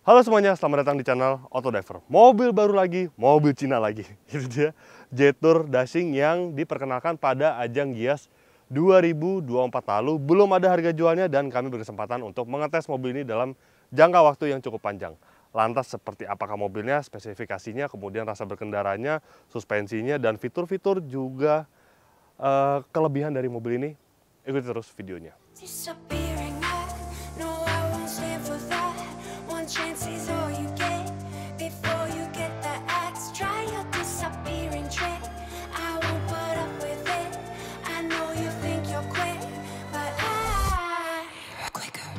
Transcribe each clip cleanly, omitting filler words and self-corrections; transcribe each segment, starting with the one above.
Halo semuanya, selamat datang di channel Autodiver. Mobil baru lagi, mobil Cina lagi. Itu dia Jetour Dashing yang diperkenalkan pada ajang Gias 2024 lalu. Belum ada harga jualnya dan kami berkesempatan untuk mengetes mobil ini dalam jangka waktu yang cukup panjang. Lantas seperti apakah mobilnya, spesifikasinya, kemudian rasa berkendaranya, suspensinya, dan fitur-fitur juga kelebihan dari mobil ini. Ikuti terus videonya. Disappearing, no, I won't stand for that. One chance is all you get. Before you get the axe, try your disappearing trick. I won't put up with it. I know you think you're quick, but I'm quicker.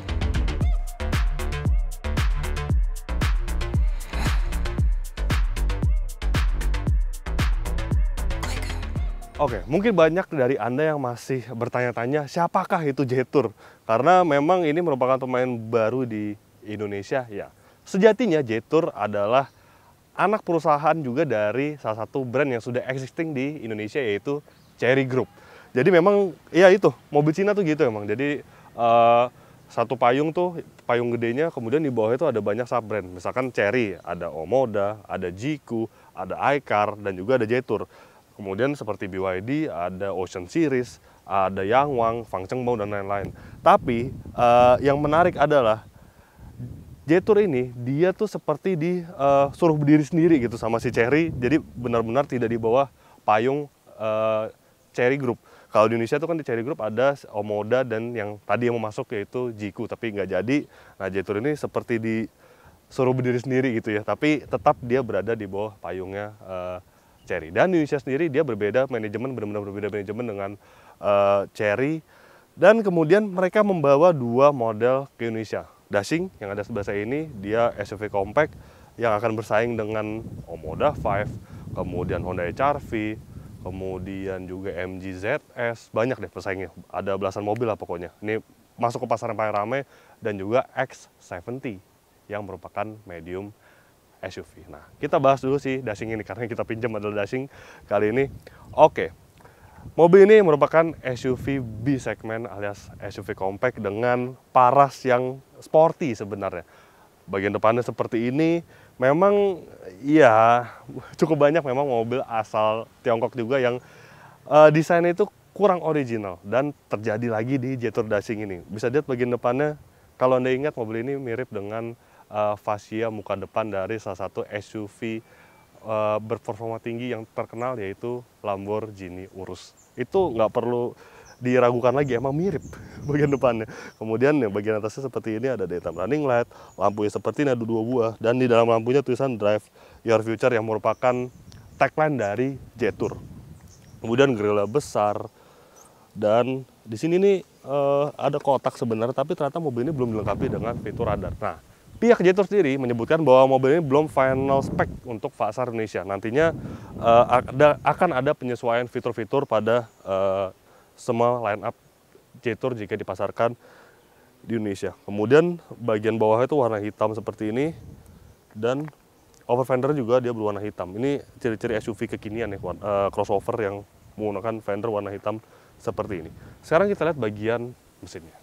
Oke, mungkin banyak dari Anda yang masih bertanya-tanya siapakah itu Jetour? Karena memang ini merupakan pemain baru di Indonesia ya. Sejatinya Jetour adalah anak perusahaan juga dari salah satu brand yang sudah existing di Indonesia, yaitu Chery Group. Jadi memang ya itu, mobil Cina tuh gitu emang. Jadi satu payung tuh, payung gedenya, kemudian di bawah itu ada banyak sub brand. Misalkan Chery, ada Omoda, ada Jiku, ada iCar, dan juga ada Jetour. Kemudian seperti BYD, ada Ocean Series, ada Yangwang, Fangchengbao, dan lain-lain. Tapi yang menarik adalah Jetour ini, dia tuh seperti disuruh berdiri sendiri gitu sama si Chery. Jadi benar-benar tidak di bawah payung Chery Group. Kalau di Indonesia tuh kan di Chery Group ada Omoda dan yang tadi yang mau masuk yaitu Jiku, tapi nggak jadi. Nah Jetour ini seperti disuruh berdiri sendiri gitu ya, tapi tetap dia berada di bawah payungnya Chery. Dan di Indonesia sendiri dia berbeda manajemen, benar-benar berbeda manajemen dengan Chery. Dan kemudian mereka membawa dua model ke Indonesia. Dashing yang ada sebelah saya ini, dia SUV compact yang akan bersaing dengan Omoda 5, kemudian Honda HR-V, kemudian juga MG ZS, banyak deh pesaingnya. Ada belasan mobil lah pokoknya. Ini masuk ke pasar yang paling ramai, dan juga X70 yang merupakan medium SUV. Nah, kita bahas dulu sih Dashing ini karena kita pinjam adalah Dashing kali ini. Oke. Mobil ini merupakan SUV B segmen alias SUV compact dengan paras yang sporty sebenarnya. Bagian depannya seperti ini. Memang ya cukup banyak memang mobil asal Tiongkok juga yang desainnya itu kurang original dan terjadi lagi di Jetour Dashing ini. Bisa lihat bagian depannya, kalau Anda ingat mobil ini mirip dengan fascia muka depan dari salah satu SUV berperforma tinggi yang terkenal, yaitu Lamborghini Urus. Itu nggak perlu diragukan lagi, emang mirip bagian depannya. Kemudian yang bagian atasnya seperti ini, ada daytime running light, lampunya seperti ini ada 2 buah, dan di dalam lampunya tulisan Drive Your Future yang merupakan tagline dari Jetour. Kemudian grille besar, dan di sini nih ada kotak sebenarnya, tapi ternyata mobil ini belum dilengkapi dengan fitur radar. Nah, pihak Jetour sendiri menyebutkan bahwa mobil ini belum final spec untuk pasar Indonesia. Nantinya akan ada penyesuaian fitur-fitur pada semua line up Jetour jika dipasarkan di Indonesia. Kemudian bagian bawah itu warna hitam seperti ini, dan over fender juga dia berwarna hitam. Ini ciri-ciri SUV kekinian ya, crossover yang menggunakan fender warna hitam seperti ini. Sekarang kita lihat bagian mesinnya.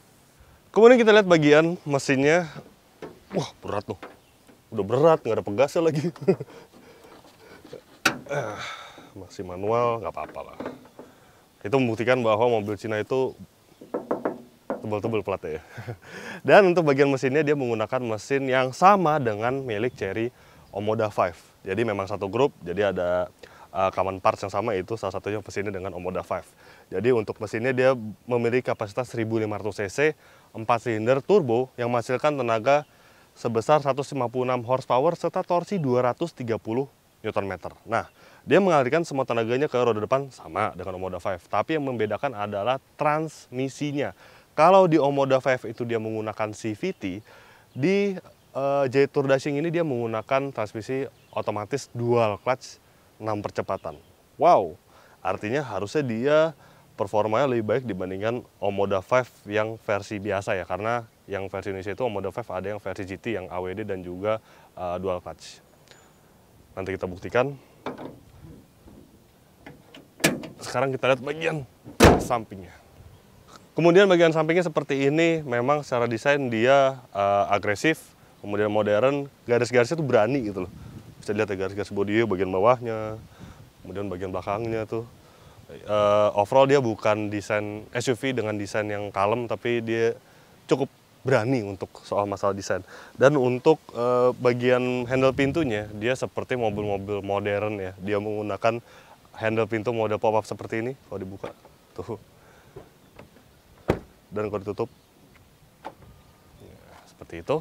Kemudian kita lihat bagian mesinnya. Wah, berat loh. Udah berat, nggak ada pegasnya lagi. Masih manual, nggak apa-apa lah. Itu membuktikan bahwa mobil Cina itu tebal-tebal platnya ya. Dan untuk bagian mesinnya, dia menggunakan mesin yang sama dengan milik Chery Omoda 5. Jadi memang satu grup, jadi ada common parts yang sama, itu salah satunya mesinnya dengan Omoda 5. Jadi untuk mesinnya dia memiliki kapasitas 1500 cc, 4 silinder turbo yang menghasilkan tenaga sebesar 156 horsepower serta torsi 230 Nm. Nah, dia mengalirkan semua tenaganya ke roda depan sama dengan Omoda 5. Tapi yang membedakan adalah transmisinya. Kalau di Omoda 5 itu dia menggunakan CVT, di Jetour Dashing ini dia menggunakan transmisi otomatis dual clutch 6 percepatan. Wow, artinya harusnya dia performanya lebih baik dibandingkan Omoda 5 yang versi biasa ya, karena yang versi Indonesia itu Omoda 5 ada yang versi GT yang AWD dan juga dual clutch. Nanti kita buktikan. Sekarang kita lihat bagian sampingnya. Kemudian bagian sampingnya seperti ini, memang secara desain dia agresif, Kemudian modern, garis-garisnya tuh berani gitu loh. Bisa dilihat ya garis-garis bodi bagian bawahnya, kemudian bagian belakangnya tuh. Overall dia bukan desain SUV dengan desain yang kalem, tapi dia cukup berani untuk soal masalah desain. Dan untuk bagian handle pintunya, dia seperti mobil-mobil modern ya. Dia menggunakan handle pintu model pop-up seperti ini, kalau dibuka tuh. Dan kalau ditutup, ya, seperti itu.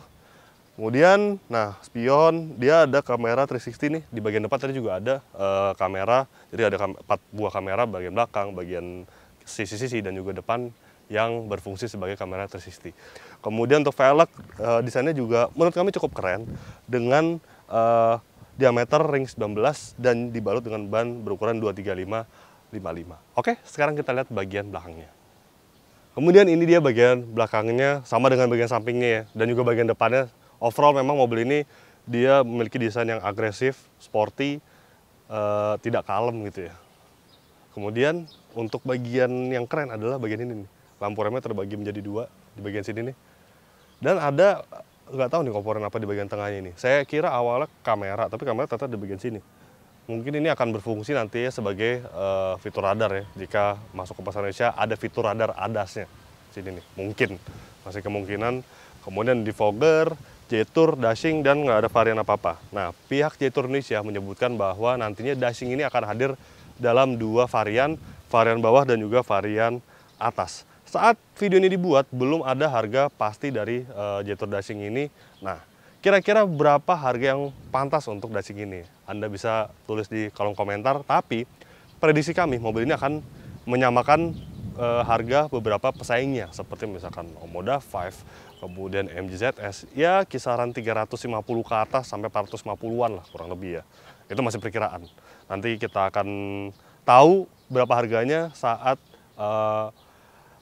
Kemudian, nah spion, dia ada kamera 360 nih, di bagian depan tadi juga ada kamera, jadi ada 4 buah kamera bagian belakang, bagian sisi-sisi, dan juga depan yang berfungsi sebagai kamera 360. Kemudian untuk velg, desainnya juga menurut kami cukup keren, dengan diameter ring 19 dan dibalut dengan ban berukuran 235/55. Oke, sekarang kita lihat bagian belakangnya. Kemudian ini dia bagian belakangnya, sama dengan bagian sampingnya ya, dan juga bagian depannya. Overall memang mobil ini dia memiliki desain yang agresif, sporty, tidak kalem gitu ya. Kemudian untuk bagian yang keren adalah bagian ini nih. Lampu remnya terbagi menjadi 2 di bagian sini nih. Dan ada, nggak tahu nih komponen apa di bagian tengahnya ini. Saya kira awalnya kamera, tapi kamera ternyata di bagian sini. Mungkin ini akan berfungsi nantinya sebagai fitur radar ya. Jika masuk ke pasar Indonesia ada fitur radar ADAS-nya. Sini nih, mungkin. Masih kemungkinan. Kemudian defogger, Jetour, dashing, dan nggak ada varian apa-apa. Nah, pihak Jetour Indonesia menyebutkan bahwa nantinya dashing ini akan hadir dalam 2 varian, varian bawah dan juga varian atas. Saat video ini dibuat, belum ada harga pasti dari Jetour dashing ini. Nah, kira-kira berapa harga yang pantas untuk dashing ini? Anda bisa tulis di kolom komentar, tapi prediksi kami mobil ini akan menyamakan harga beberapa pesaingnya, seperti misalkan Omoda 5, kemudian MG ZS, ya kisaran 350 ke atas sampai 450-an lah kurang lebih ya. Itu masih perkiraan. Nanti kita akan tahu berapa harganya saat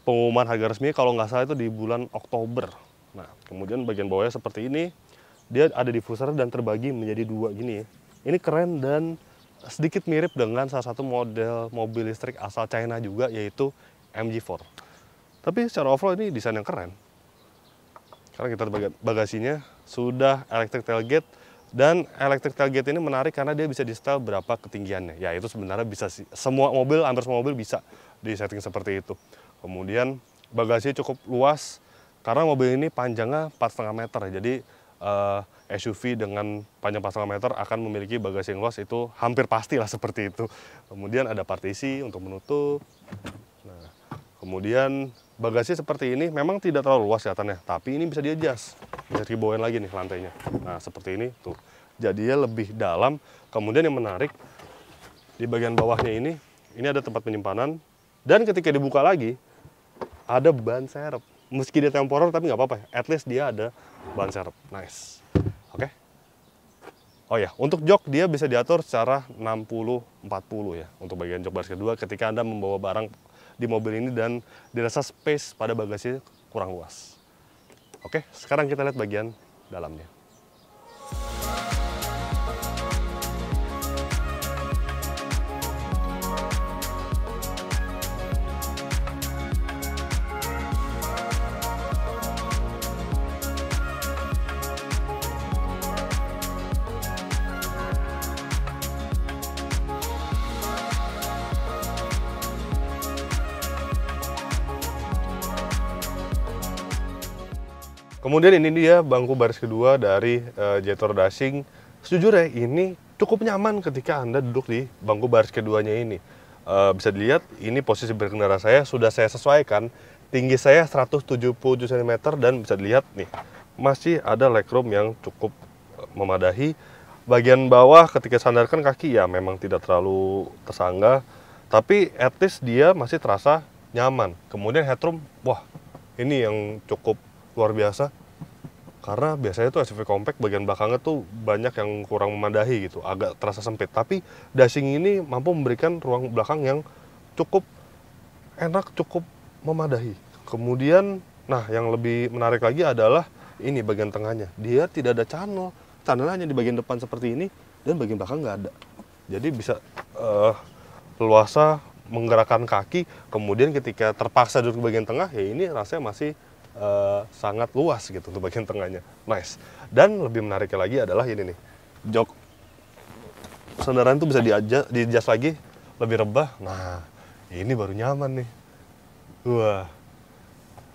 pengumuman harga resmi, kalau nggak salah itu di bulan Oktober. Nah, kemudian bagian bawahnya seperti ini. Dia ada diffuser dan terbagi menjadi 2 gini ya. Ini keren dan sedikit mirip dengan salah satu model mobil listrik asal China juga, yaitu MG4. Tapi secara overall ini desain yang keren. Karena kita lihat bagasinya sudah electric tailgate, dan electric tailgate ini menarik karena dia bisa di setel berapa ketinggiannya. Ya itu sebenarnya bisa sih, semua mobil, hampir semua mobil bisa di setting seperti itu. Kemudian bagasinya cukup luas karena mobil ini panjangnya 4,5 meter. Jadi SUV dengan panjang 4,5 meter akan memiliki bagasi yang luas, itu hampir pastilah seperti itu. Kemudian ada partisi untuk menutup. Nah, kemudian bagasi seperti ini memang tidak terlalu luas kelihatannya, tapi ini bisa di-adjust. Bisa dibawain lagi nih lantainya. Nah, seperti ini tuh. Jadinya lebih dalam. Kemudian yang menarik di bagian bawahnya ini ada tempat penyimpanan, dan ketika dibuka lagi ada ban serep. Meski dia temporer tapi nggak apa-apa, at least dia ada ban serep. Nice. Oke. Oh ya, untuk jok dia bisa diatur secara 60-40 ya. Untuk bagian jok baris kedua ketika Anda membawa barang di mobil ini dan dirasa space pada bagasi kurang luas. Oke, sekarang kita lihat bagian dalamnya. Kemudian ini dia bangku baris kedua dari Jetour Dashing. Sejujurnya ini cukup nyaman ketika Anda duduk di bangku baris keduanya ini. Bisa dilihat ini posisi berkendara saya sudah saya sesuaikan. Tinggi saya 177 cm dan bisa dilihat nih masih ada legroom yang cukup memadahi. Bagian bawah ketika sandarkan kaki ya memang tidak terlalu tersanggah, tapi at least dia masih terasa nyaman. Kemudian headroom, wah ini yang cukup luar biasa, karena biasanya tuh SUV compact bagian belakangnya tuh banyak yang kurang memadahi gitu, agak terasa sempit. Tapi Dashing ini mampu memberikan ruang belakang yang cukup enak, cukup memadahi. Kemudian, nah yang lebih menarik lagi adalah ini bagian tengahnya. Dia tidak ada channel, channelnya hanya di bagian depan seperti ini, dan bagian belakang nggak ada. Jadi bisa leluasa menggerakkan kaki. Kemudian ketika terpaksa duduk di bagian tengah, ya ini rasanya masih sangat luas gitu untuk bagian tengahnya. Nice. Dan lebih menariknya lagi adalah ini nih, jok sandaran tuh bisa di-adjust lagi, lebih rebah. Nah, ini baru nyaman nih. Wah,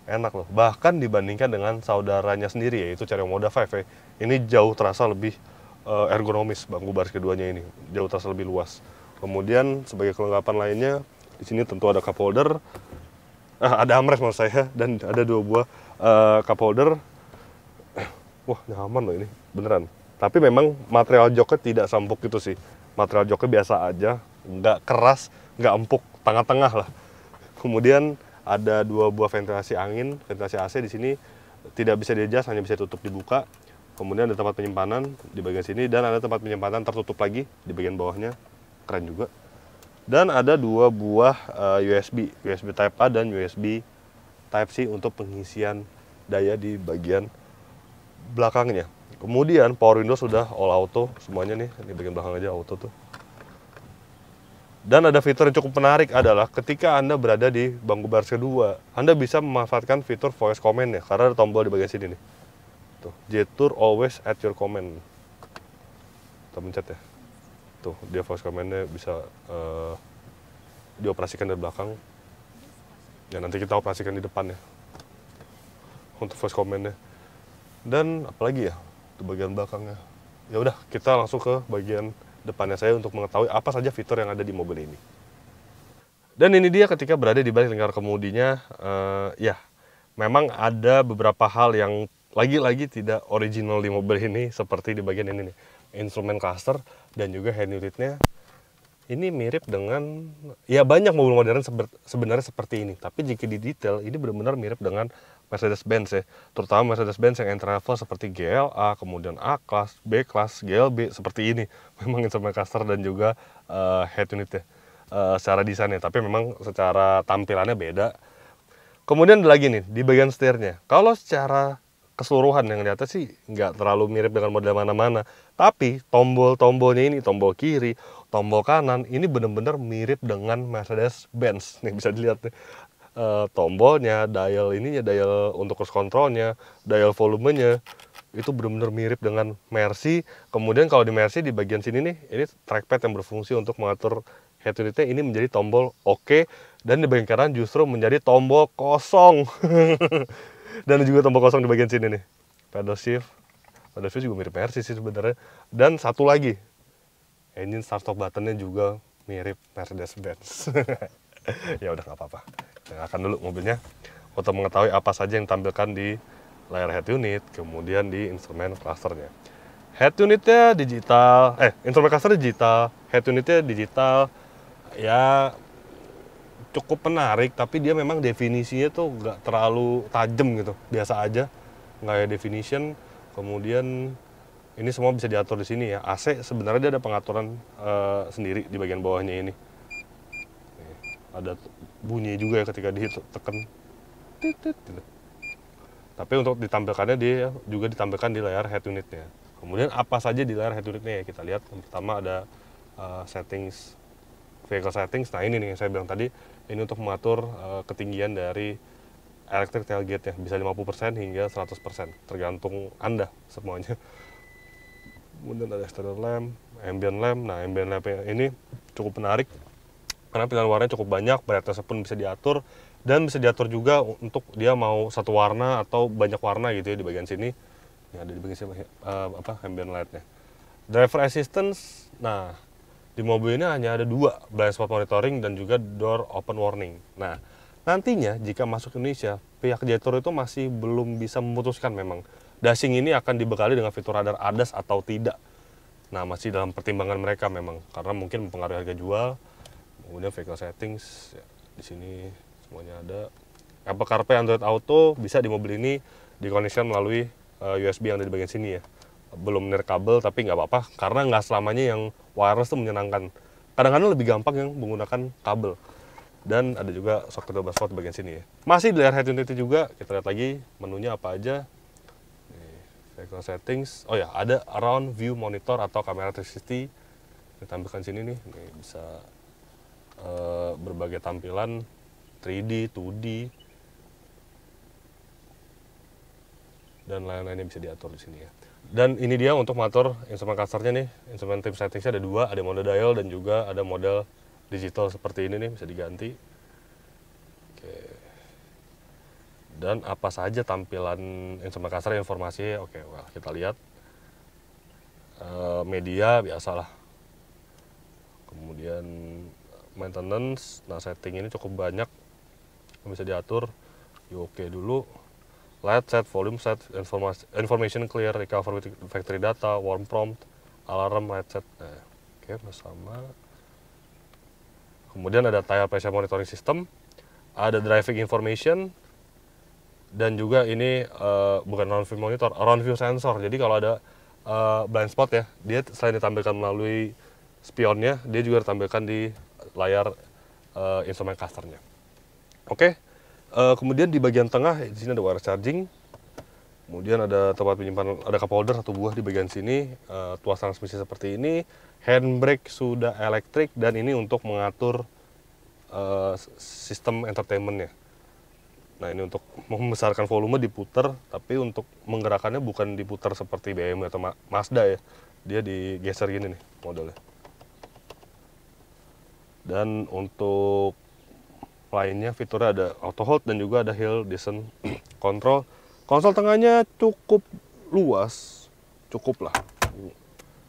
enak loh. Bahkan dibandingkan dengan saudaranya sendiri, yaitu Cerio Moda 5 ya. Ini jauh terasa lebih ergonomis bangku baris keduanya ini. Jauh terasa lebih luas. Kemudian sebagai kelengkapan lainnya, di sini tentu ada cup holder. Ada armrest maksud saya, dan ada 2 buah cup holder. Wah, nyaman loh ini, beneran. Tapi memang material joknya tidak sempuk gitu sih. Material joknya biasa aja, nggak keras, nggak empuk, tengah-tengah lah. Kemudian ada 2 buah ventilasi angin, ventilasi AC di sini tidak bisa di-adjust, hanya bisa tutup dibuka. Kemudian ada tempat penyimpanan di bagian sini, dan ada tempat penyimpanan tertutup lagi di bagian bawahnya. Keren juga. Dan ada 2 buah USB Type A dan USB Type C untuk pengisian daya di bagian belakangnya. Kemudian power window sudah all auto semuanya nih, di bagian belakang aja auto tuh. Dan ada fitur yang cukup menarik adalah ketika Anda berada di bangku baris kedua, Anda bisa memanfaatkan fitur voice command ya, karena ada tombol di bagian sini nih. Tuh, Jetour always at your command. Kita pencet ya. Tuh, dia voice command-nya bisa dioperasikan dari belakang. Ya, nanti kita operasikan di depan ya. Untuk voice command-nya. Dan apalagi ya, di bagian belakangnya. Ya udah, kita langsung ke bagian depannya saya untuk mengetahui apa saja fitur yang ada di mobil ini. Dan ini dia ketika berada di balik lingkar kemudinya, ya memang ada beberapa hal yang lagi-lagi tidak original di mobil ini, seperti di bagian ini nih, instrumen cluster dan juga hand unitnya. Ini mirip dengan, ya banyak mobil modern sebenarnya seperti ini, tapi jika di detail ini benar-benar mirip dengan Mercedes-Benz ya, terutama Mercedes-Benz yang entry-level seperti GLA, kemudian A-Class, B-Class, GLB, seperti ini. Memang instrumen cluster dan juga head unitnya secara desainnya, tapi memang secara tampilannya beda. Kemudian ada lagi nih, di bagian setirnya. Kalau secara keseluruhan yang di atas sih nggak terlalu mirip dengan model mana-mana. Tapi tombol-tombolnya ini, tombol kiri, tombol kanan, ini benar-benar mirip dengan Mercedes-Benz. Nih bisa dilihat nih. Tombolnya, dial ininya, dial untuk cruise controlnya, dial volumenya, itu benar-benar mirip dengan Mercy. Kemudian kalau di Mercy di bagian sini nih, ini trackpad yang berfungsi untuk mengatur head unitnya, ini menjadi tombol OK, dan di bagian kanan justru menjadi tombol kosong. Dan juga tombol kosong di bagian sini nih. Pedal shift juga mirip Mercy sih sebenarnya. Dan satu lagi, engine start stop buttonnya juga mirip Mercedes-Benz. Ya udah nggak apa-apa. Kita akan dulu mobilnya untuk mengetahui apa saja yang ditampilkan di layar head unit, kemudian di instrumen clusternya. Head unitnya digital, instrumen cluster digital, head unitnya digital. Ya cukup menarik, tapi dia memang definisinya tuh nggak terlalu tajam gitu, biasa aja, nggak ada definition. Kemudian ini semua bisa diatur di sini ya. AC sebenarnya dia ada pengaturan sendiri di bagian bawahnya ini. Nih, ada bunyi juga ya ketika ditekan. Titit, gitu. Tapi untuk ditampilkannya dia juga ditampilkan di layar head unitnya. Kemudian apa saja di layar head unitnya ya, kita lihat. Yang pertama ada settings, vehicle settings. Nah ini nih yang saya bilang tadi, ini untuk mengatur ketinggian dari electric tailgate ya, bisa 50% hingga 100%, tergantung Anda semuanya. Kemudian ada exterior lamp, ambient lamp. Nah ambient lamp ini cukup menarik karena pilihan warnanya cukup banyak, brightness pun bisa diatur, dan bisa diatur juga untuk dia mau satu warna atau banyak warna gitu ya di bagian sini. Ini ada di bagian sini ambient lightnya. Driver assistance, nah di mobil ini hanya ada 2, blind spot monitoring dan juga door open warning. Nah nantinya jika masuk Indonesia, pihak Jetour itu masih belum bisa memutuskan memang dashing ini akan dibekali dengan fitur radar ADAS atau tidak. Nah masih dalam pertimbangan mereka memang, karena mungkin mempengaruhi harga jual. Kemudian vehicle settings ya, di sini semuanya ada. Apple CarPlay, Android Auto bisa di mobil ini dikoneksikan melalui USB yang ada di bagian sini ya. Belum nirkabel, tapi nggak apa-apa karena nggak selamanya yang wireless itu menyenangkan. Kadang-kadang lebih gampang yang menggunakan kabel. Dan ada juga soket 12 volt di bagian sini ya. Masih di layar head unit juga, kita lihat lagi menunya apa aja. Nih, vehicle settings. Oh ya, ada around view monitor atau kamera 360. Ditampilkan sini nih, bisa berbagai tampilan 3D, 2D. dan lain-lainnya bisa diatur di sini ya. Dan ini dia untuk mengatur instrumen clusternya nih. Instrumen trim settingsnya ada 2, ada mode dial dan juga ada model digital seperti ini nih, bisa diganti. Oke. Dan apa saja tampilan instrumen cluster informasinya? Oke, well, kita lihat. Media biasalah. Kemudian maintenance, nah setting ini cukup banyak yang bisa diatur. Oke dulu. Light set, volume set, information clear, recover with factory data, warm prompt, alarm, light set. Nah, oke, bersama. Kemudian ada tire pressure monitoring system, ada driving information, dan juga ini bukan round view monitor, round view sensor. Jadi kalau ada blind spot ya, dia selain ditampilkan melalui spionnya, dia juga ditampilkan di layar instrumen clusternya. Oke. Kemudian di bagian tengah di sini ada wireless charging, kemudian ada tempat penyimpanan, ada cup holder 1 buah di bagian sini, tuas transmisi seperti ini, handbrake sudah elektrik, dan ini untuk mengatur sistem entertainmentnya. Nah ini untuk membesarkan volume diputar, tapi untuk menggerakkannya bukan diputar seperti BMW atau Mazda ya, dia digeser gini nih modelnya. Dan untuk lainnya fiturnya ada auto hold dan juga ada hill descent control. Konsol tengahnya cukup luas, cukup lah.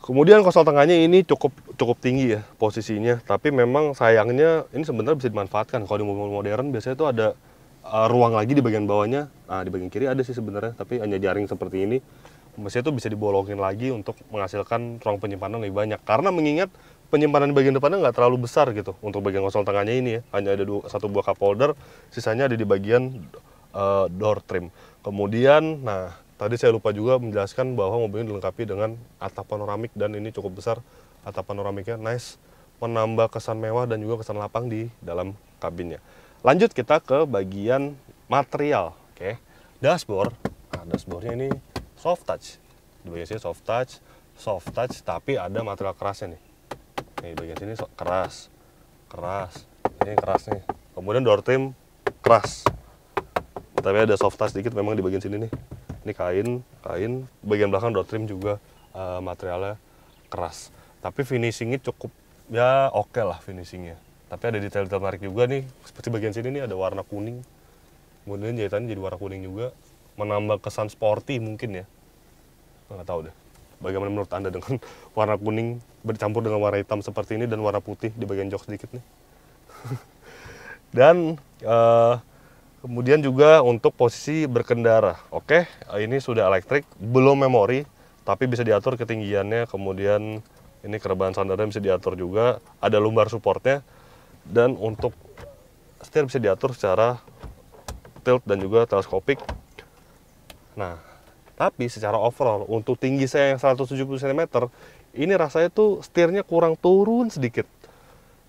Kemudian konsol tengahnya ini cukup tinggi ya posisinya, tapi memang sayangnya ini sebenarnya bisa dimanfaatkan. Kalau di mobil modern biasanya itu ada ruang lagi di bagian bawahnya. Nah di bagian kiri ada sih sebenarnya, tapi hanya jaring seperti ini. Mesinnya itu bisa dibolongin lagi untuk menghasilkan ruang penyimpanan lebih banyak. Karena mengingat penyimpanan di bagian depannya nggak terlalu besar gitu untuk bagian konsol tengahnya ini ya, hanya ada 1 buah cup holder, sisanya ada di bagian door trim. Kemudian, nah tadi saya lupa juga menjelaskan bahwa mobil ini dilengkapi dengan atap panoramik, dan ini cukup besar atap panoramiknya, nice, menambah kesan mewah dan juga kesan lapang di dalam kabinnya. Lanjut kita ke bagian material, oke. Dashboard, nah dashboardnya ini soft touch, di bagian sini soft touch, tapi ada material kerasnya nih. Nih bagian sini keras, ini keras nih. Kemudian door trim keras, tapi ada soft touch sedikit memang di bagian sini nih. Ini kain. Bagian belakang door trim juga materialnya keras. Tapi finishingnya cukup ya oke lah finishingnya. Tapi ada detail-detail menarik juga nih. Seperti bagian sini nih ada warna kuning. Kemudian jahitannya jadi warna kuning juga, menambah kesan sporty mungkin ya. Nggak tahu deh. Bagaimana menurut Anda dengan warna kuning bercampur dengan warna hitam seperti ini dan warna putih di bagian jok sedikit nih. Dan kemudian juga untuk posisi berkendara. Oke, ini sudah elektrik, belum memori, tapi bisa diatur ketinggiannya. Kemudian ini kerebahan sandarnya bisa diatur juga, ada lumbar supportnya. Dan untuk setir bisa diatur secara tilt dan juga teleskopik. Nah, tapi secara overall, untuk tinggi saya yang 170 cm, ini rasanya tuh setirnya kurang turun sedikit.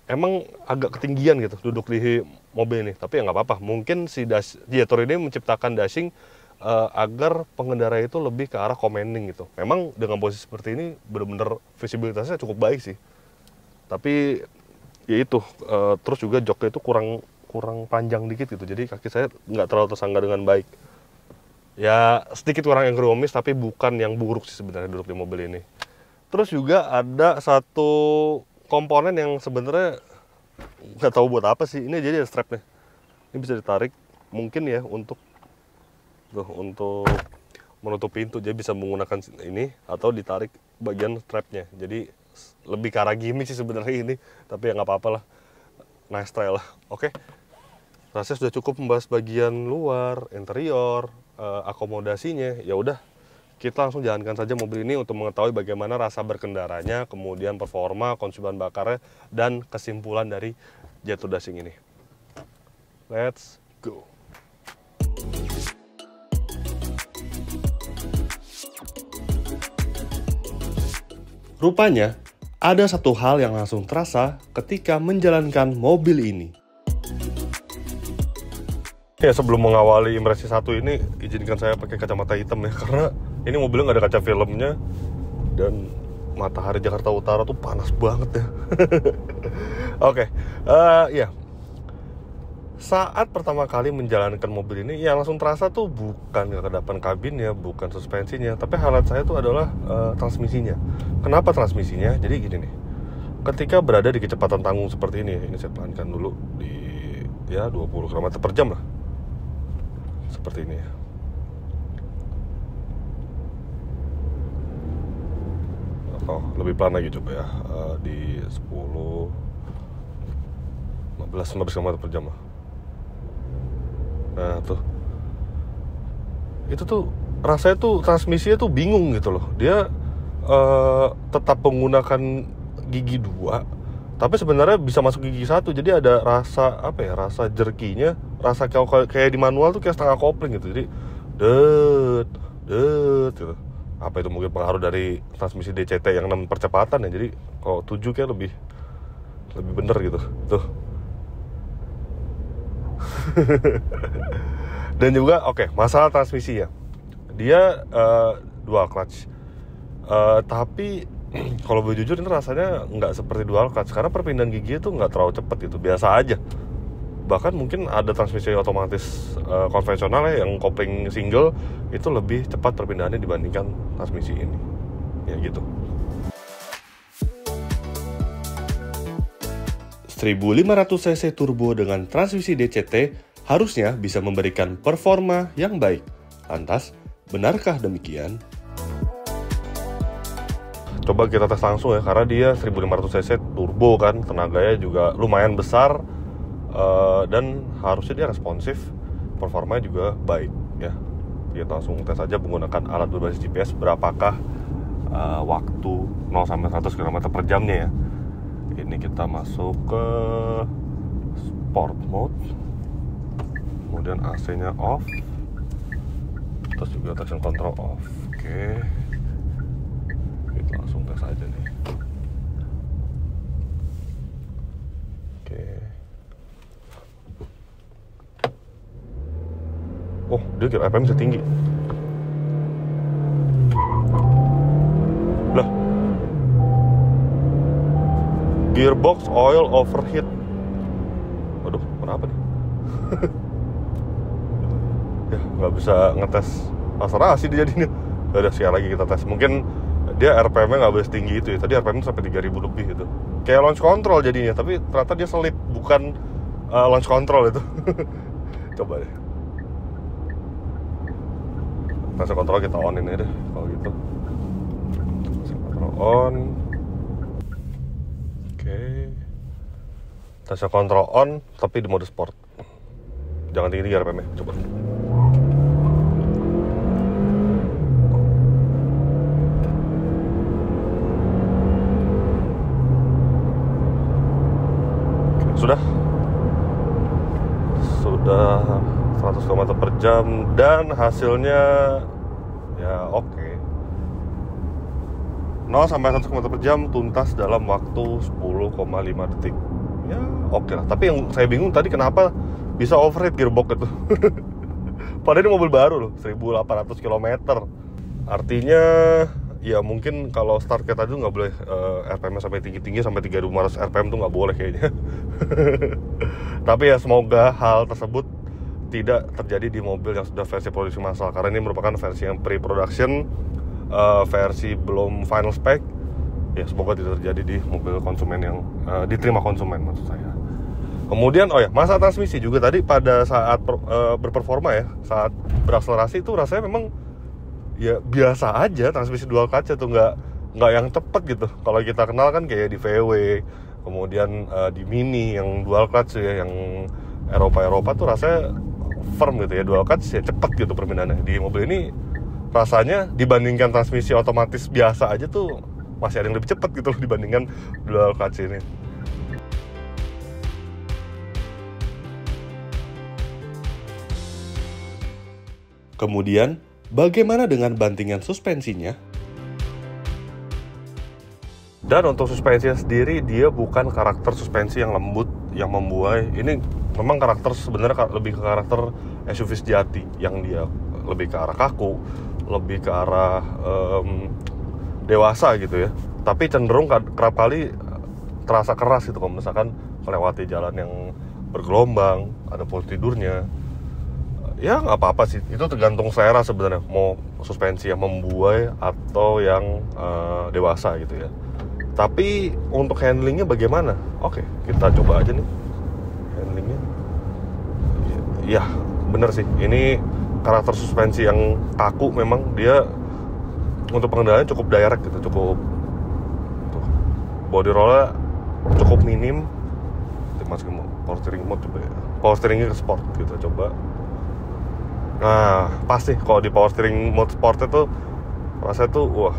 Emang agak ketinggian gitu duduk di mobil ini. Tapi ya nggak apa-apa. Mungkin si Jetur ini menciptakan dashing agar pengendara itu lebih ke arah commanding gitu. Memang dengan posisi seperti ini benar-benar visibilitasnya cukup baik sih. Tapi ya itu, terus juga joknya itu kurang panjang dikit gitu. Jadi kaki saya nggak terlalu tersangga dengan baik. Ya sedikit kurang ergonomis, tapi bukan yang buruk sih sebenarnya duduk di mobil ini. Terus juga ada satu komponen yang sebenarnya nggak tahu buat apa sih. Ini jadi ada strapnya. Ini bisa ditarik mungkin ya untuk menutup pintu. Jadi bisa menggunakan ini atau ditarik bagian strapnya. Jadi lebih ke arah gimmick sih sebenarnya ini. Tapi ya nggak apa-apa lah. Nice try lah. Oke. Rasanya sudah cukup membahas bagian luar, interior, akomodasinya. Ya udah, kita langsung jalankan saja mobil ini untuk mengetahui bagaimana rasa berkendaranya, kemudian performa, konsumen bakarnya, dan kesimpulan dari Jetur Dashing ini. Let's go. Rupanya, ada satu hal yang langsung terasa ketika menjalankan mobil ini. Ya, sebelum mengawali impresi 1 ini, izinkan saya pakai kacamata hitam ya, karena ini mobilnya nggak ada kaca filmnya, dan matahari Jakarta Utara tuh panas banget ya. Oke, ya. saat pertama kali menjalankan mobil ini, yang langsung terasa tuh bukan kekedapan kabinnya, bukan suspensinya, tapi highlight saya tuh adalah transmisinya. Kenapa transmisinya? Jadi gini nih, ketika berada di kecepatan tanggung seperti ini saya pelankan dulu di ya 20 km per jam lah, seperti ini ya. Oh, lebih pelan lagi coba ya, di 10, 15 km per jam lah. Nah tuh, itu tuh rasanya tuh transmisinya tuh bingung gitu loh. Dia tetap menggunakan gigi 2, tapi sebenarnya bisa masuk gigi 1. Jadi ada rasa apa ya, rasa jerkinya, rasa kayak di manual tuh kayak setengah kopling gitu. Jadi det gitu. Apa itu mungkin pengaruh dari transmisi DCT yang 6 percepatan ya. Jadi kalau 7 kayak lebih bener gitu. Tuh. Dan juga masalah transmisi ya, dia dual clutch, tapi kalau boleh jujur ini rasanya nggak seperti dual clutch, karena perpindahan gigi itu nggak terlalu cepat, itu biasa aja. Bahkan mungkin ada transmisi otomatis konvensional ya, yang kopling single itu lebih cepat perpindahannya dibandingkan transmisi ini ya gitu. 1500 cc turbo dengan transmisi DCT harusnya bisa memberikan performa yang baik. Lantas, benarkah demikian? Coba kita tes langsung ya, karena dia 1500 cc turbo kan, tenaganya juga lumayan besar, dan harusnya dia responsif, performanya juga baik ya. Kita langsung tes aja menggunakan alat berbasis GPS berapakah waktu 0 sampai 100 km per jamnya ya. Ini kita masuk ke sport mode, kemudian AC-nya off, terus juga traction control off. Oke, kita langsung tes aja nih. Oke. Oh, dia kira RPM bisa tinggi. Lah, gearbox oil overheat. Waduh, kenapa nih? Ya, nggak bisa ngetes akselerasi dia jadinya. Udah, sekali lagi kita tes. Mungkin dia RPM-nya nggak boleh setinggi itu ya. Tadi RPM-nya sampai 3000 lebih gitu. Kayak launch control jadinya, tapi ternyata dia selip, bukan launch control itu. Coba deh. Traction control kita on-in aja deh kalau gitu. Traction control on. Traction control on, tapi di mode sport. Jangan tinggi-tinggi RPM-nya, coba. Sudah 100 km per jam dan hasilnya ya oke. 0 sampai 100 km per jam tuntas dalam waktu 10,5 detik. Ya oke lah. Tapi yang saya bingung tadi kenapa bisa overheat gearbox itu. Padahal ini mobil baru loh, 1800 km. Artinya ya mungkin kalau start kayak tadi tuh nggak boleh RPM sampai tinggi-tinggi, sampai 3500 RPM tuh nggak boleh kayaknya. Tapi ya semoga hal tersebut tidak terjadi di mobil yang sudah versi produksi massal, karena ini merupakan versi yang pre-production, versi belum final spec. Ya semoga tidak terjadi di mobil konsumen yang diterima konsumen maksud saya. Kemudian masalah transmisi juga tadi pada saat berperforma ya, saat berakselerasi itu rasanya memang ya biasa aja, transmisi dual clutch itu nggak yang cepet gitu. Kalau kita kenal kan kayak di VW, kemudian di Mini yang dual clutch ya, yang Eropa tuh rasanya firm gitu ya, dual clutch ya cepet gitu perpindahannya. Di mobil ini rasanya dibandingkan transmisi otomatis biasa aja tuh masih ada yang lebih cepat gitu loh dibandingkan dual clutch ini. Kemudian, bagaimana dengan bantingan suspensinya? Dan untuk suspensinya sendiri, dia bukan karakter suspensi yang lembut, yang membuai. Ini memang karakter sebenarnya lebih ke karakter SUV sejati, yang dia lebih ke arah kaku, lebih ke arah dewasa gitu ya. Tapi cenderung kerap kali terasa keras gitu kalau misalkan melewati jalan yang bergelombang, ada posisi tidurnya. Ya nggak apa-apa sih, itu tergantung selera sebenarnya, mau suspensi yang membuai atau yang dewasa gitu ya. Tapi untuk handlingnya bagaimana? Oke, kita coba aja nih handlingnya. Ya bener sih, ini karakter suspensi yang kaku, memang dia untuk pengendalian cukup direct gitu, cukup tuh, body rollnya cukup minim. Kita masukin power steering mode coba ya, power steeringnya ke sport gitu, coba. Nah pasti kalau di power steering mode sport itu rasanya tuh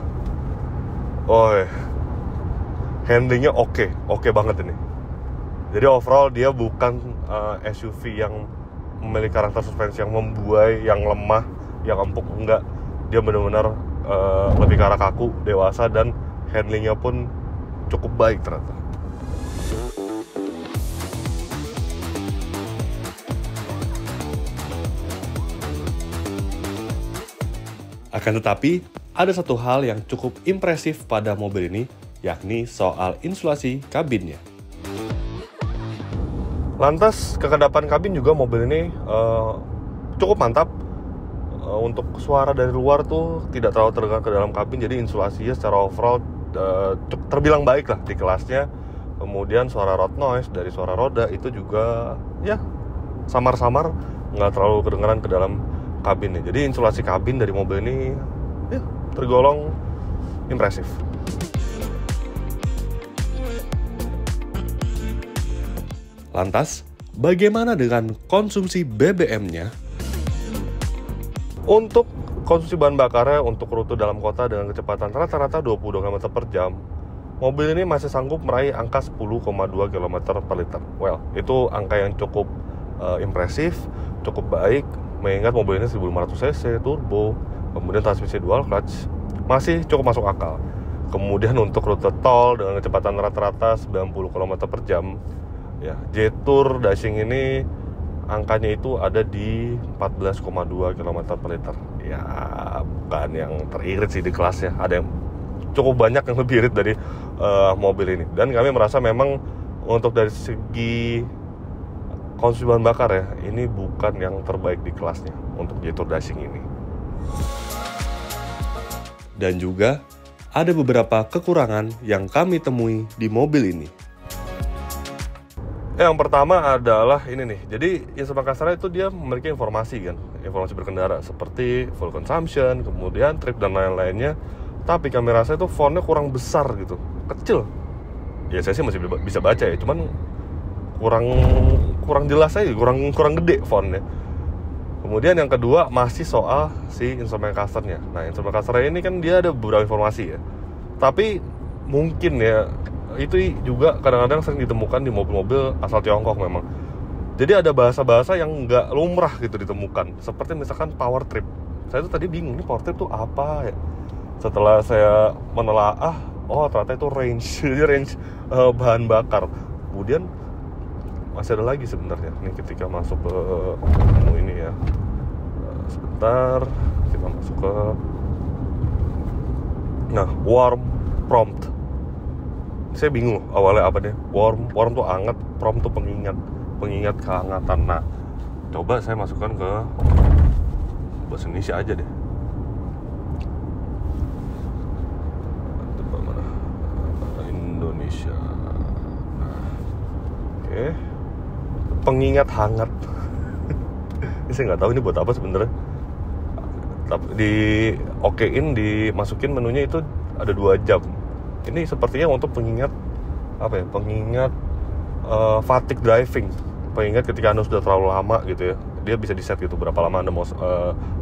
handlingnya oke banget ini. Jadi overall dia bukan SUV yang memiliki karakter suspensi yang membuai, yang lemah, yang empuk, enggak. Dia benar-benar lebih ke arah kaku, dewasa, dan handlingnya pun cukup baik ternyata. Akan tetapi, ada satu hal yang cukup impresif pada mobil ini, yakni soal insulasi kabinnya. Lantas, kekedapan kabin juga mobil ini cukup mantap. Untuk suara dari luar tuh tidak terlalu terdengar ke dalam kabin, jadi insulasinya secara overall terbilang baik lah di kelasnya. Kemudian suara road noise dari suara roda itu juga ya samar-samar, nggak terlalu kedengeran ke dalam kabinnya. Jadi insulasi kabin dari mobil ini ya tergolong impresif. Lantas, bagaimana dengan konsumsi BBM-nya? Untuk konsumsi bahan bakarnya untuk rute dalam kota dengan kecepatan rata-rata 22 km per jam, mobil ini masih sanggup meraih angka 10,2 km per liter. Well, itu angka yang cukup impresif, cukup baik, mengingat mobil ini 1500 cc, turbo, kemudian transmisi dual clutch, masih cukup masuk akal. Kemudian untuk rute tol dengan kecepatan rata-rata 90 km per jam, ya, Jetour Dashing ini angkanya itu ada di 14,2 km per liter. Ya, bukan yang teririt sih di kelasnya. Ada yang cukup banyak yang lebih irit dari mobil ini. Dan kami merasa memang untuk dari segi konsumsi bahan bakar ya, ini bukan yang terbaik di kelasnya untuk Jetour Dashing ini. Dan juga ada beberapa kekurangan yang kami temui di mobil ini. Yang pertama adalah ini nih. Jadi Instrument Cluster itu dia memiliki informasi kan, informasi berkendara seperti fuel consumption, kemudian trip dan lain-lainnya. Tapi kami rasa itu fontnya kurang besar gitu, kecil. Ya saya sih masih bisa baca ya, cuman kurang jelas aja, kurang gede fontnya. Kemudian yang kedua masih soal si instrument clusternya. Nah, instrument cluster ini kan dia ada beberapa informasi ya. Tapi mungkin ya itu juga kadang-kadang sering ditemukan di mobil-mobil asal Tiongkok memang. Jadi ada bahasa-bahasa yang nggak lumrah gitu ditemukan. Seperti misalkan power trip. Saya tuh tadi bingung, ini power trip tuh apa ya? Setelah saya menelaah, oh ternyata itu range. Jadi range bahan bakar. Kemudian masih ada lagi sebenarnya. Ini ketika masuk ke menu ini ya. Sebentar, kita masuk ke warm prompt. Saya bingung awalnya apa deh. Warm tuh hangat, prompt tuh pengingat kehangatan. Nah, coba saya masukkan ke bahasa Indonesia aja deh. Coba mana? Indonesia. Oke. Pengingat hangat. Ini saya nggak tahu ini buat apa sebenarnya. Tapi dimasukin menunya itu ada 2 jam. Ini sepertinya untuk pengingat apa ya? Pengingat fatigue driving. Pengingat ketika Anda sudah terlalu lama gitu ya. Dia bisa di-set gitu berapa lama Anda mau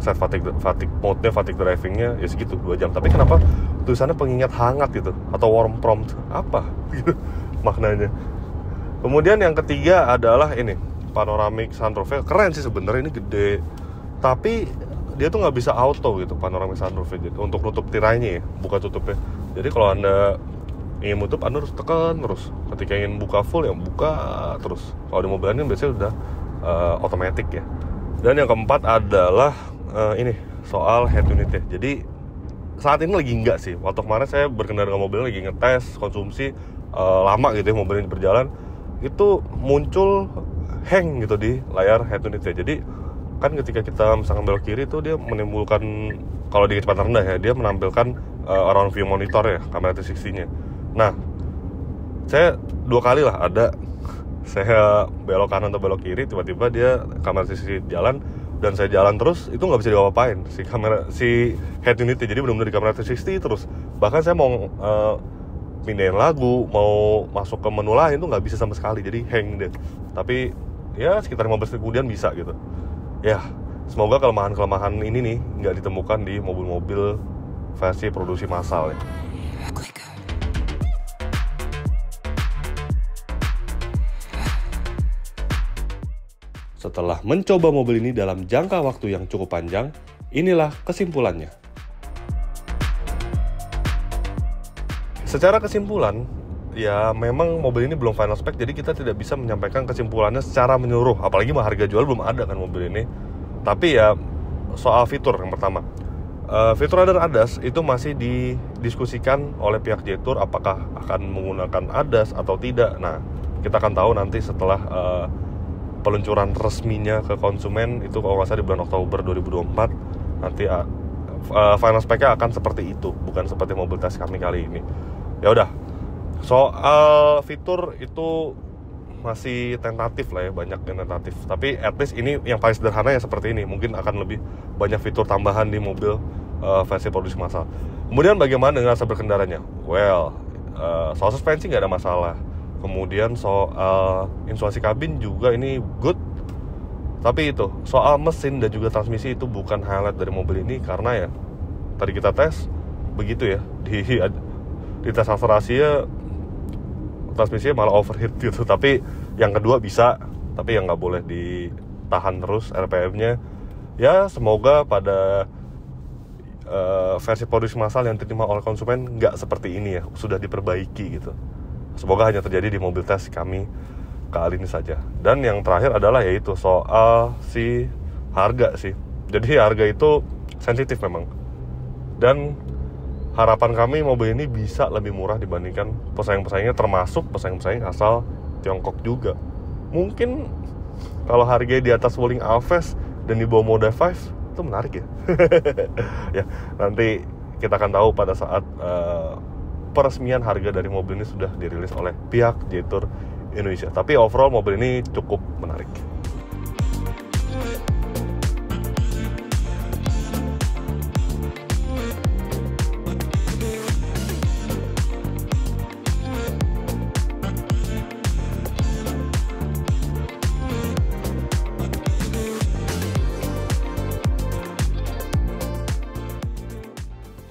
set fatigue mode-nya, fatigue driving-nya ya segitu 2 jam. Tapi kenapa tulisannya pengingat hangat gitu atau warm prompt? Apa gitu maknanya? Kemudian yang ketiga adalah ini, panoramic sunroof. Keren sih sebenarnya, ini gede. Tapi dia tuh nggak bisa auto gitu panoramic sunroof untuk nutup tirainya ya, buka tutupnya. Jadi kalau Anda ingin nutup, Anda harus tekan terus. Ketika ingin buka full, ya buka terus. Kalau di mobil ini biasanya udah otomatis ya. Dan yang keempat adalah ini soal head unitnya. Jadi saat ini lagi enggak sih. Waktu kemarin saya berkendara dengan mobil lagi ngetes konsumsi lama gitu ya, mobil ini berjalan, itu muncul hang gitu di layar head unitnya. Jadi kan ketika kita misalkan belok kiri itu dia menimbulkan, kalau di kecepatan rendah ya, dia menampilkan around view monitor ya, kamera 360-nya. Nah, saya 2 kali lah ada saya belok kanan atau belok kiri, tiba-tiba dia kamera 360 jalan dan saya jalan terus, itu nggak bisa diapa-apain si head unitnya. Jadi benar-benar di kamera 360 terus. Bahkan saya mau pindahin lagu, mau masuk ke menu lain tuh nggak bisa sama sekali, jadi hang deh. Tapi ya sekitar 15 menit kemudian bisa gitu. Ya, semoga kelemahan-kelemahan ini nih nggak ditemukan di mobil-mobil versi produksi massal ya. Setelah mencoba mobil ini dalam jangka waktu yang cukup panjang, inilah kesimpulannya. Secara kesimpulan, ya memang mobil ini belum final spec, jadi kita tidak bisa menyampaikan kesimpulannya secara menyeluruh. Apalagi harga jual belum ada kan mobil ini. Tapi ya soal fitur yang pertama, fitur radar ADAS itu masih didiskusikan oleh pihak Jetour apakah akan menggunakan ADAS atau tidak. Nah, kita akan tahu nanti setelah peluncuran resminya ke konsumen, itu kalau nggak salah di bulan Oktober 2024. Nanti final spec-nya akan seperti itu, bukan seperti mobil tes kami kali ini. Ya udah, soal fitur itu masih tentatif lah ya, banyak yang tentatif. Tapi at least ini yang paling sederhana ya seperti ini. Mungkin akan lebih banyak fitur tambahan di mobil versi produksi massal. Kemudian bagaimana dengan rasa berkendaranya? Well, soal suspensi nggak ada masalah. Kemudian soal insulasi kabin juga ini good. Tapi itu, soal mesin dan juga transmisi itu bukan highlight dari mobil ini. Karena ya, tadi kita tes, begitu ya. Di tes akselerasi ya, transmisinya malah overheat gitu. Tapi yang kedua bisa, tapi yang nggak boleh ditahan terus RPM-nya. Ya, semoga pada versi produksi massal yang diterima oleh konsumen nggak seperti ini ya, sudah diperbaiki gitu. Semoga hanya terjadi di mobil tes kami kali ini saja. Dan yang terakhir adalah yaitu soal si harga sih. Jadi harga itu sensitif memang. Dan harapan kami mobil ini bisa lebih murah dibandingkan pesaing-pesaingnya, termasuk pesaing-pesaing asal Tiongkok juga. Mungkin kalau harganya di atas Wuling Alves dan di bawah Moda 5 itu menarik ya. Ya, nanti kita akan tahu pada saat peresmian harga dari mobil ini sudah dirilis oleh pihak Jetour Indonesia. Tapi overall mobil ini cukup menarik.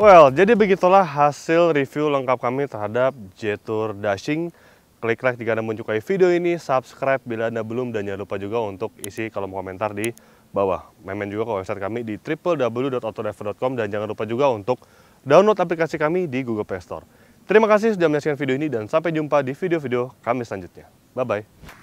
Well, jadi begitulah hasil review lengkap kami terhadap Jetour Dashing. Klik like jika Anda menyukai video ini, subscribe bila Anda belum, dan jangan lupa juga untuk isi kolom komentar di bawah. Main juga ke website kami di www.autodriver.com, dan jangan lupa juga untuk download aplikasi kami di Google Play Store. Terima kasih sudah menyaksikan video ini, dan sampai jumpa di video-video kami selanjutnya. Bye-bye.